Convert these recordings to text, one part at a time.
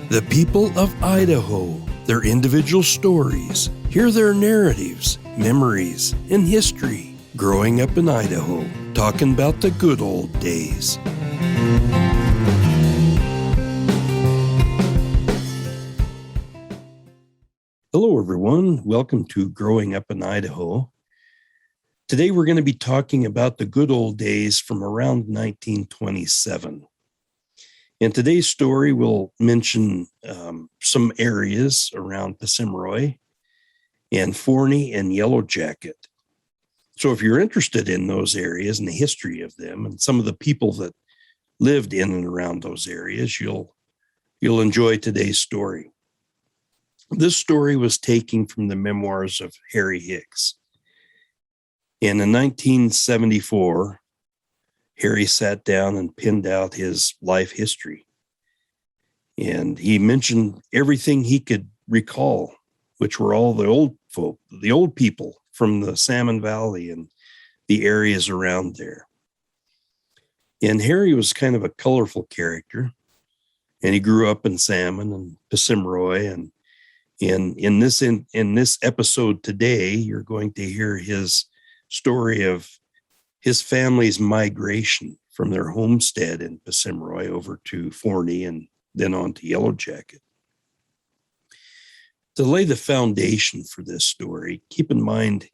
The people of Idaho, their individual stories, hear their narratives, memories, and history. Growing up in Idaho, talking about the good old days. Hello, everyone. Welcome to Growing Up in Idaho. Today, we're going to be talking about the good old days from around 1927. In today's story, we'll mention some areas around Pahsimeroi and Forney and Yellow Jacket. So if you're interested in those areas and the history of them and some of the people that lived in and around those areas, you'll enjoy today's story. This story was taken from the memoirs of Harry Hicks. And in 1974, Harry sat down and pinned out his life history. And he mentioned everything he could recall, which were all the old folk, the old people from the Salmon Valley and the areas around there. And Harry was kind of a colorful character. And he grew up in Salmon and Pahsimeroi. And in this episode today, you're going to hear his story of his family's migration from their homestead in Pahsimeroi over to Forney and then on to Yellow Jacket. To lay the foundation for this story, keep in mind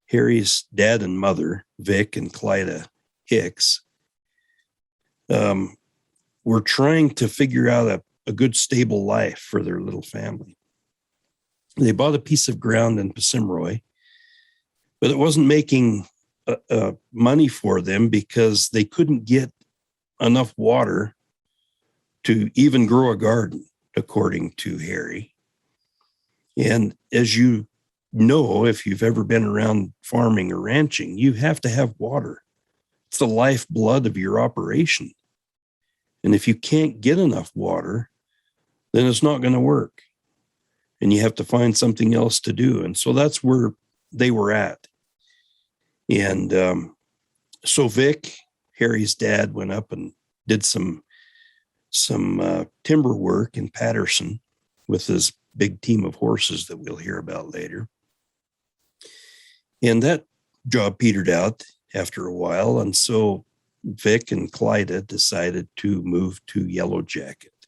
Harry's dad and mother, Vic and Clyta Hicks, were trying to figure out a good, stable life for their little family. They bought a piece of ground in Pahsimeroi, but it wasn't making money for them because they couldn't get enough water to even grow a garden, according to Harry. And as you know, if you've ever been around farming or ranching, you have to have water. It's the lifeblood of your operation. And if you can't get enough water, then it's not going to work. And you have to find something else to do. And so that's where they were at. And so Vic, Harry's dad, went up and did some timber work in Patterson with his big team of horses that we'll hear about later. And that job petered out after a while. And so Vic and Clyta decided to move to Yellow Jacket,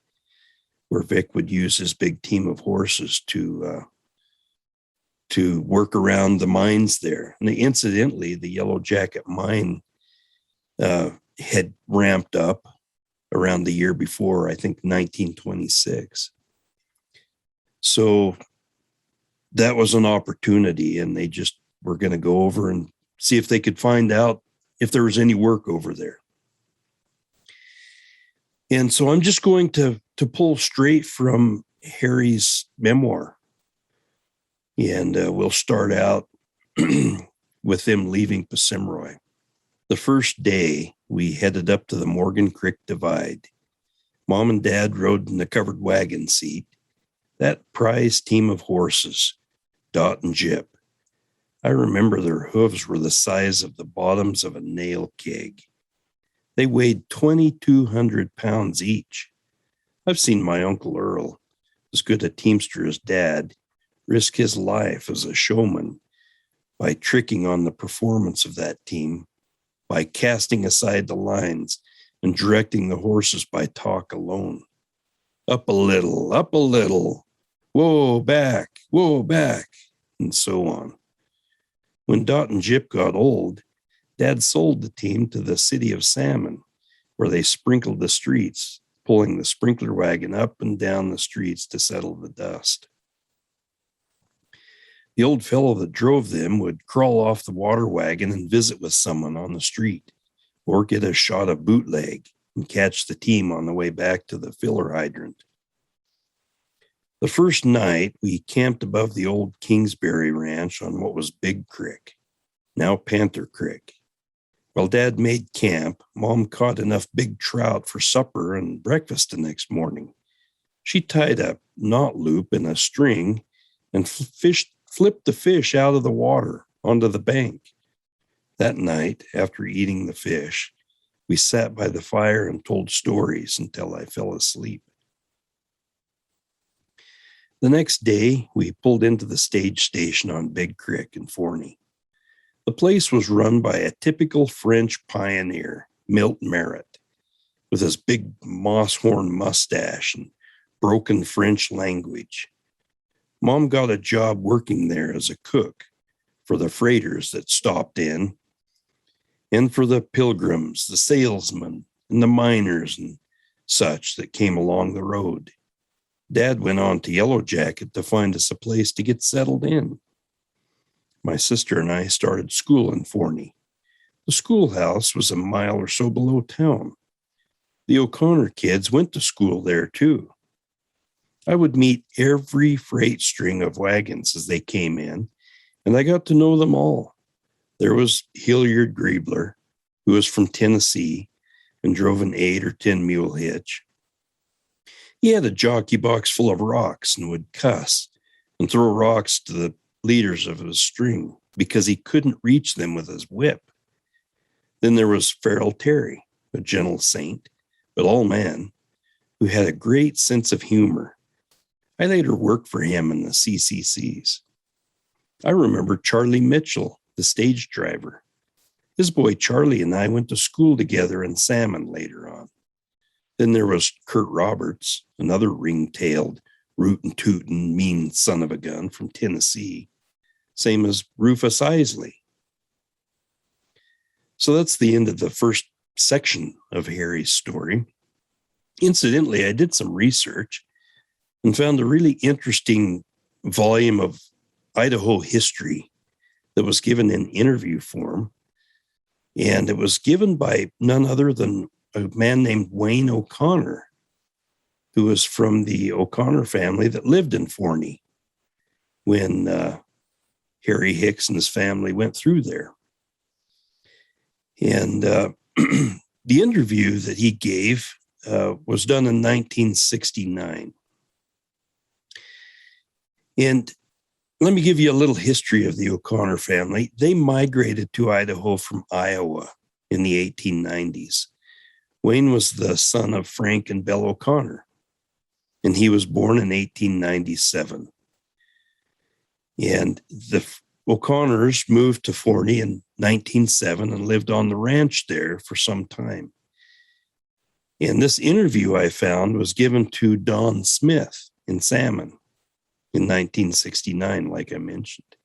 where Vic would use his big team of horses to work around the mines there. And incidentally, the Yellow Jacket mine had ramped up around the year before, I think 1926. So that was an opportunity, and they just were going to go over and see if they could find out if there was any work over there. And so I'm just going to pull straight from Harry's memoir. And we'll start out with them leaving Pahsimeroi. The first day, we headed up to the Morgan Creek Divide. Mom and Dad rode in the covered wagon seat. That prize team of horses, Dot and Jip. I remember their hooves were the size of the bottoms of a nail keg. They weighed 2,200 pounds each. I've seen my Uncle Earl, as good a teamster as Dad, risk his life as a showman by tricking on the performance of that team, by casting aside the lines and directing the horses by talk alone. Up a little, whoa, back, and so on. When Dot and Jip got old, Dad sold the team to the city of Salmon, where they sprinkled the streets, pulling the sprinkler wagon up and down the streets to settle the dust. The old fellow that drove them would crawl off the water wagon and visit with someone on the street, or get a shot of bootleg and catch the team on the way back to the filler hydrant. The first night, we camped above the old Kingsbury Ranch on what was Big Creek, now Panther Creek. While Dad made camp, Mom caught enough big trout for supper and breakfast the next morning. She tied a knot loop in a string and flipped the fish out of the water onto the bank. That night, after eating the fish, we sat by the fire and told stories until I fell asleep. The next day, we pulled into the stage station on Big Creek in Forney. The place was run by a typical French pioneer, Milt Merritt, with his big moss-horn mustache and broken French language. Mom got a job working there as a cook for the freighters that stopped in, and for the pilgrims, the salesmen, and the miners and such that came along the road. Dad went on to Yellow Jacket to find us a place to get settled in. My sister and I started school in Forney. The schoolhouse was a mile or so below town. The O'Connor kids went to school there too. I would meet every freight string of wagons as they came in, and I got to know them all. There was Hilliard Griebler, who was from Tennessee and drove an 8 or 10 mule hitch. He had a jockey box full of rocks and would cuss and throw rocks to the leaders of his string because he couldn't reach them with his whip. Then there was Feral Terry, a gentle saint, but all man, who had a great sense of humor. I later worked for him in the CCCs. I remember Charlie Mitchell, the stage driver. His boy Charlie and I went to school together in Salmon later on. Then there was Kurt Roberts, another ring-tailed, rootin'-tootin', mean son of a gun from Tennessee, same as Rufus Isley. So that's the end of the first section of Harry's story. Incidentally, I did some research and found a really interesting volume of Idaho history that was given in interview form. And it was given by none other than a man named Wayne OConnor, who was from the O'Connor family that lived in Forney when Harry Hicks and his family went through there. And the interview that he gave was done in 1969. And let me give you a little history of the O'Connor family. They migrated to Idaho from Iowa in the 1890s. Wayne was the son of Frank and Belle O'Connor, and he was born in 1897. And the O'Connors moved to Forney in 1907 and lived on the ranch there for some time. And this interview I found was given to Don Smith in Salmon in 1969, like I mentioned.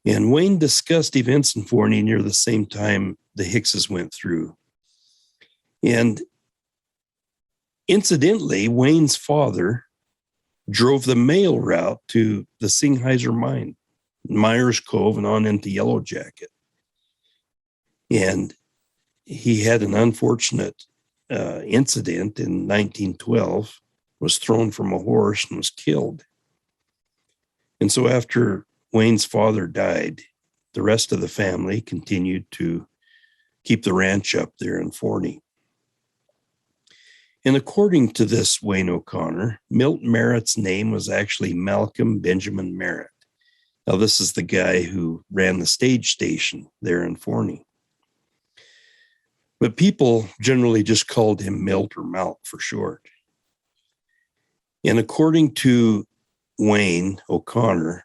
And Wayne discussed events in Forney near the same time the Hickses went through. And incidentally, Wayne's father drove the mail route to the Singheiser mine, Myers Cove, and on into Yellow Jacket. And he had an unfortunate incident in 1912, was thrown from a horse and was killed. And so after Wayne's father died, the rest of the family continued to keep the ranch up there in Forney. And according to this Wayne O'Connor, Milt Merritt's name was actually Malcolm Benjamin Merritt. Now, this is the guy who ran the stage station there in Forney. But people generally just called him Milt or Malk for short. And according to Wayne O'Connor,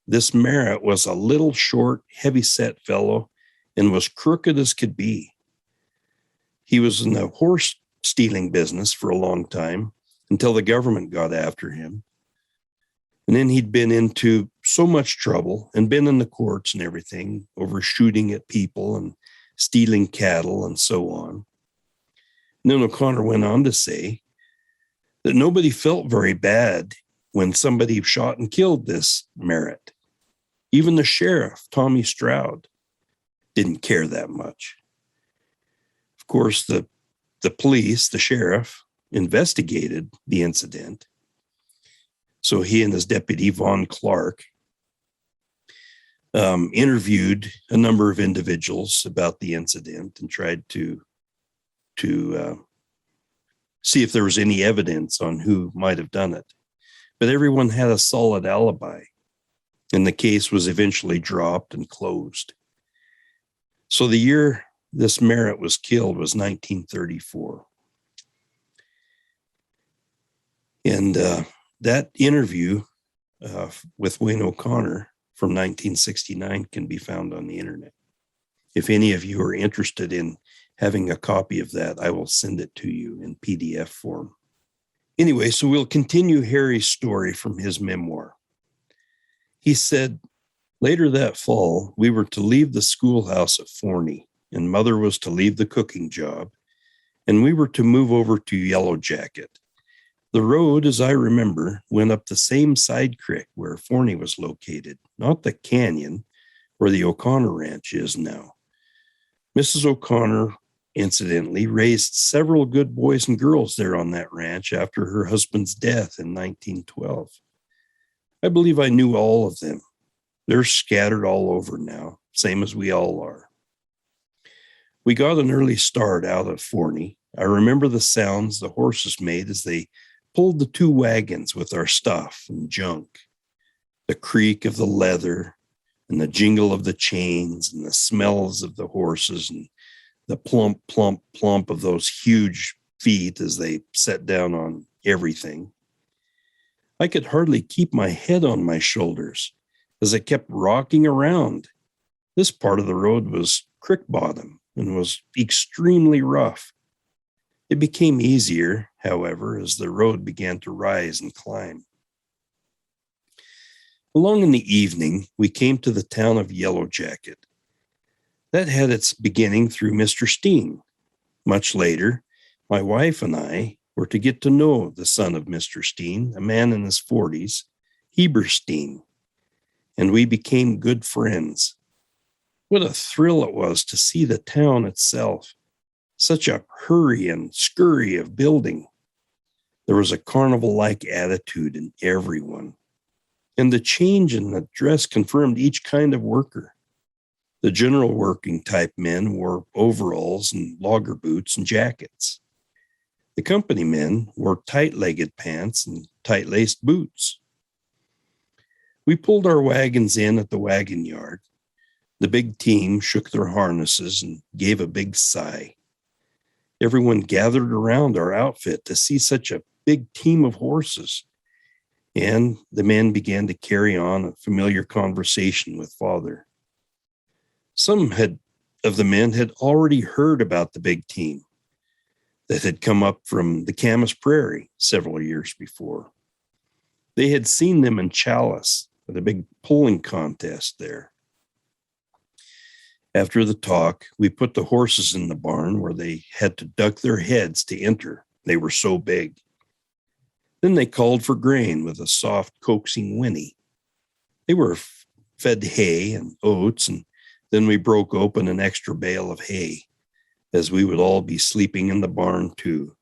this Merritt was a little short, heavy-set fellow and was crooked as could be. He was in the horse stealing business for a long time until the government got after him. And then he'd been into so much trouble and been in the courts and everything over shooting at people and stealing cattle and so on. And then O'Connor went on to say that nobody felt very bad when somebody shot and killed this Merritt. Even the sheriff, Tommy Stroud, didn't care that much. Of course, the police, the sheriff, investigated the incident. So he and his deputy, Von Clark, interviewed a number of individuals about the incident and tried to see if there was any evidence on who might have done it. But everyone had a solid alibi, and the case was eventually dropped and closed. So the year this Merritt was killed was 1934. And that interview with Wayne OConnor from 1969 can be found on the internet. If any of you are interested in having a copy of that, I will send it to you in PDF form. Anyway, so we'll continue Harry's story from his memoir. He said, later that fall, we were to leave the schoolhouse at Forney, and Mother was to leave the cooking job, and we were to move over to Yellow Jacket. The road, as I remember, went up the same side creek where Forney was located, not the canyon where the OConnor Ranch is now. Mrs. OConnor, incidentally, raised several good boys and girls there on that ranch after her husband's death in 1912. I believe I knew all of them. They're scattered all over now, same as we all are. We got an early start out of Forney. I remember the sounds the horses made as they pulled the two wagons with our stuff and junk, the creak of the leather and the jingle of the chains and the smells of the horses and the plump, plump, plump of those huge feet as they set down on everything. I could hardly keep my head on my shoulders as I kept rocking around. This part of the road was creek bottom and was extremely rough. It became easier, however, as the road began to rise and climb. Along in the evening, we came to the town of Yellow Jacket. That had its beginning through Mr. Steen. Much later, my wife and I were to get to know the son of Mr. Steen, a man in his 40s, Heber Steen, and we became good friends. What a thrill it was to see the town itself. Such a hurry and scurry of building. There was a carnival-like attitude in everyone. And the change in the dress confirmed each kind of worker. The general working type men wore overalls and logger boots and jackets. The company men wore tight-legged pants and tight-laced boots. We pulled our wagons in at the wagon yard. The big team shook their harnesses and gave a big sigh. Everyone gathered around our outfit to see such a big team of horses, and the men began to carry on a familiar conversation with Father. Some of the men had already heard about the big team that had come up from the Camas Prairie several years before. They had seen them in Chalice at a big pulling contest there. After the talk, we put the horses in the barn where they had to duck their heads to enter. They were so big. Then they called for grain with a soft, coaxing whinny. They were fed hay and oats, and then we broke open an extra bale of hay, as we would all be sleeping in the barn too.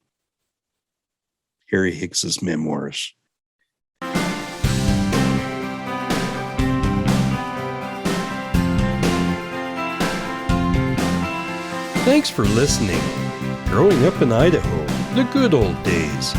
Harry Hicks's Memoirs. Thanks for listening. Growing Up in Idaho, the Good Old Days.